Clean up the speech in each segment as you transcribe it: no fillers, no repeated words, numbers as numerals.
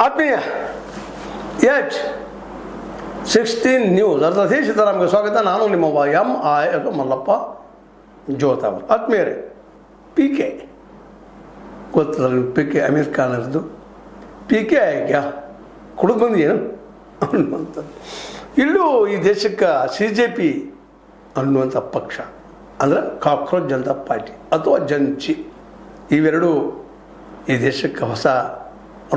ಆತ್ಮೀಯ H16 news ಅರ್ಧದೇ ಸೀತಾರಾಮ್ಗೆ ಸ್ವಾಗತ. ನಾನು ನಿಮ್ಮವ MI ಅದು ಮಲ್ಲಪ್ಪ ಜೋತಾವರ್. ಆತ್ಮೀಯರೇ, PK ಗೊತ್ತಲ್ಲ, PK ಅಮೀರ್ ಖಾನ್ ಅವ್ರದ್ದು. PK ಆಗ್ಯಾ ಕುಡಿದು ಬಂದು ಏನು ಅನ್ನುವಂಥದ್ದು. ಇಲ್ಲೂ ಈ ದೇಶಕ್ಕೆ CJP ಅನ್ನುವಂಥ ಪಕ್ಷ ಅಂದರೆ ಕಾಕ್ರೋಚ್ ಜನತಾ ಪಾರ್ಟಿ ಅಥವಾ ಜನಚಿ, ಇವೆರಡು ಈ ದೇಶಕ್ಕೆ ಹೊಸ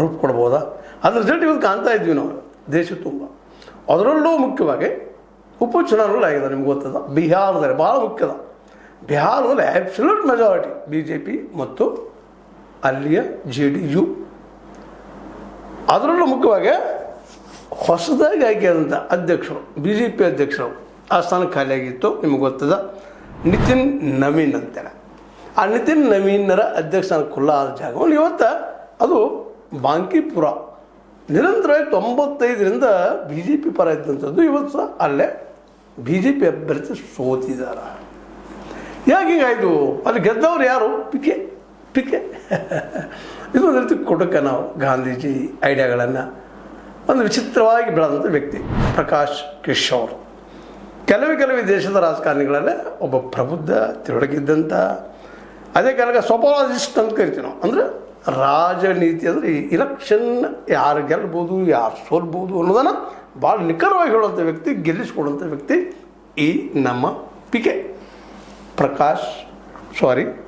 ರೂಪ ಕೊಡ್ಬೋದಾ? ಅದ್ರ ರಿಸಲ್ಟ್ ಇವತ್ತು ಕಾಣ್ತಾ ಇದ್ವಿ ನಾವು ದೇಶ ತುಂಬ. ಅದರಲ್ಲೂ ಮುಖ್ಯವಾಗಿ ಉಪಚುನಾವಣೆಗಳು ಆಗಿದೆ. ನಿಮ್ಗೆ ಗೊತ್ತದ, ಬಿಹಾರದಲ್ಲಿ ಭಾಳ ಮುಖ್ಯದ. ಬಿಹಾರದಲ್ಲಿ ಆ್ಯಬ್ಸಲ್ಯೂಟ್ ಮೆಜಾರಿಟಿ BJP ಮತ್ತು ಅಲ್ಲಿಯ JDU. ಅದರಲ್ಲೂ ಮುಖ್ಯವಾಗಿ ಹೊಸದಾಗಿ ಆಯ್ಕೆಯಾದಂಥ ಅಧ್ಯಕ್ಷರು, BJP ಅಧ್ಯಕ್ಷರು, ಆ ಸ್ಥಾನ ಖಾಲಿಯಾಗಿತ್ತು. ನಿಮ್ಗೆ ಗೊತ್ತದ, ನಿತಿನ್ ನವೀನ್ ಅಂತೇಳಿ. ಆ ನಿತಿನ್ ನವೀನರ ಅಧ್ಯಕ್ಷ ಸ್ಥಾನ ಖುಲ್ಲಾ ಆದ ಜಾಗವನ್ನು ಇವತ್ತು ಅದು ಬಾಂಕಿಪುರ ನಿರಂತರವಾಗಿ 95ರಿಂದ BJP ಪರ ಇದ್ದಂಥದ್ದು. ಇವತ್ತು ಸಹ ಅಲ್ಲೇ BJP ಅಭ್ಯರ್ಥಿ ಸೋತಿದ್ದಾರೆ. ಯಾಕೆ ಹೀಗಾಯಿತು? ಅಲ್ಲಿ ಗೆದ್ದವ್ರು ಯಾರು? PK. ಇದು ಒಂದು ರೀತಿ ಕೊಡಕ್ಕೆ ನಾವು ಗಾಂಧೀಜಿ ಐಡಿಯಾಗಳನ್ನು ಒಂದು ವಿಚಿತ್ರವಾಗಿ ಬೆಳೆದಂಥ ವ್ಯಕ್ತಿ ಪ್ರಕಾಶ್ ಕಿಶೋರ್. ಕೆಲವೇ ದೇಶದ ರಾಜಕಾರಣಿಗಳಲ್ಲೇ ಒಬ್ಬ ಪ್ರಬುದ್ಧ ತಿಳುವಳಿಕಿದ್ದಂಥ, ಅದೇ ಕಾಲಕ್ಕೆ ಸೊಪಾಲಜಿಸ್ಟ್ ಅಂತ ಕರಿತೀವಿ ನಾವು. ಅಂದರೆ ರಾಜನೀತಿ ಅಂದರೆ ಈ ಇಲೆಕ್ಷನ್ ಯಾರು ಗೆಲ್ಬೋದು, ಯಾರು ಸೋಲ್ಬೋದು ಅನ್ನೋದನ್ನು ಭಾಳ ನಿಖರವಾಗಿ ಹೇಳುವಂಥ ವ್ಯಕ್ತಿ, ಗೆಲ್ಲಿಸ್ಕೊಡುವಂಥ ವ್ಯಕ್ತಿ ಈ ನಮ್ಮ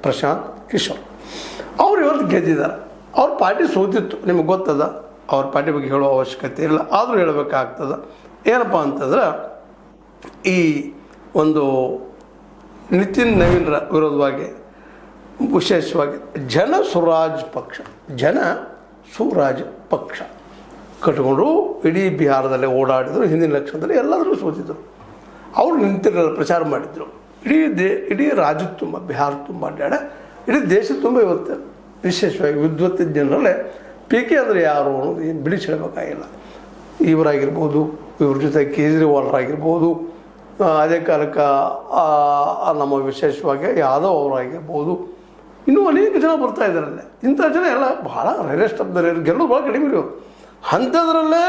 ಪ್ರಶಾಂತ್ ಕಿಶೋರ್. ಅವ್ರು ಇವತ್ತು ಗೆದ್ದಿದ್ದಾರೆ. ಅವ್ರ ಪಾರ್ಟಿ ಸೋತಿತ್ತು, ನಿಮಗೆ ಗೊತ್ತದ. ಅವ್ರ ಪಾರ್ಟಿ ಬಗ್ಗೆ ಹೇಳೋ ಅವಶ್ಯಕತೆ ಇಲ್ಲ, ಆದರೂ ಹೇಳಬೇಕಾಗ್ತದೆ. ಏನಪ್ಪ ಅಂತಂದ್ರೆ, ಈ ಒಂದು ನಿತಿನ್ ನವೀನ್ರ ವಿರೋಧವಾಗಿ ವಿಶೇಷವಾಗಿ ಜನ ಸುರಾಜ್ ಪಕ್ಷ ಕಟ್ಕೊಂಡು ಇಡೀ ಬಿಹಾರದಲ್ಲೇ ಓಡಾಡಿದರು. ಹಿಂದಿನ ಎಲೆಕ್ಷನ್ದಲ್ಲಿ ಎಲ್ಲರೂ ಸೋತಿದ್ದರು. ಅವರು ನಿಂತಿರಲ್ಲ, ಪ್ರಚಾರ ಮಾಡಿದರು. ಇಡೀ ರಾಜ್ಯ ತುಂಬ, ಬಿಹಾರ ತುಂಬ ಅಡ್ಡಾಡ, ಇಡೀ ದೇಶ ತುಂಬ ಇವತ್ತು ವಿಶೇಷವಾಗಿ ವಿದ್ವತ್ ಜನರಲ್ಲೇ PK ಅಂದರೆ ಯಾರು ಅನ್ನೋದು ಏನು ಬಿಡಿಸಿ ಹೇಳಬೇಕಾಗಿಲ್ಲ. ಇವರಾಗಿರ್ಬೋದು, ಇವ್ರ ಜೊತೆ ಕೇಜ್ರಿವಾಲ್ರಾಗಿರ್ಬೋದು, ಅದೇ ಕಾಲಕ್ಕೆ ನಮ್ಮ ವಿಶೇಷವಾಗಿ ಯಾದವ್ ಅವರಾಗಿರ್ಬೋದು, ಇನ್ನೂ ಅನೇಕ ಜನ ಬರ್ತಾ ಇದ್ದಾರಲ್ಲೇ. ಇಂಥ ಜನ ಎಲ್ಲ ಭಾಳ ರೇರೆಸ್ಟ್ ಆಫ್ ದ ರೇರ್, ಗೆಲ್ಲೋದು ಭಾಳ ಕಡಿಮೆ ಇರೋರು. ಅಂಥದ್ರಲ್ಲೇ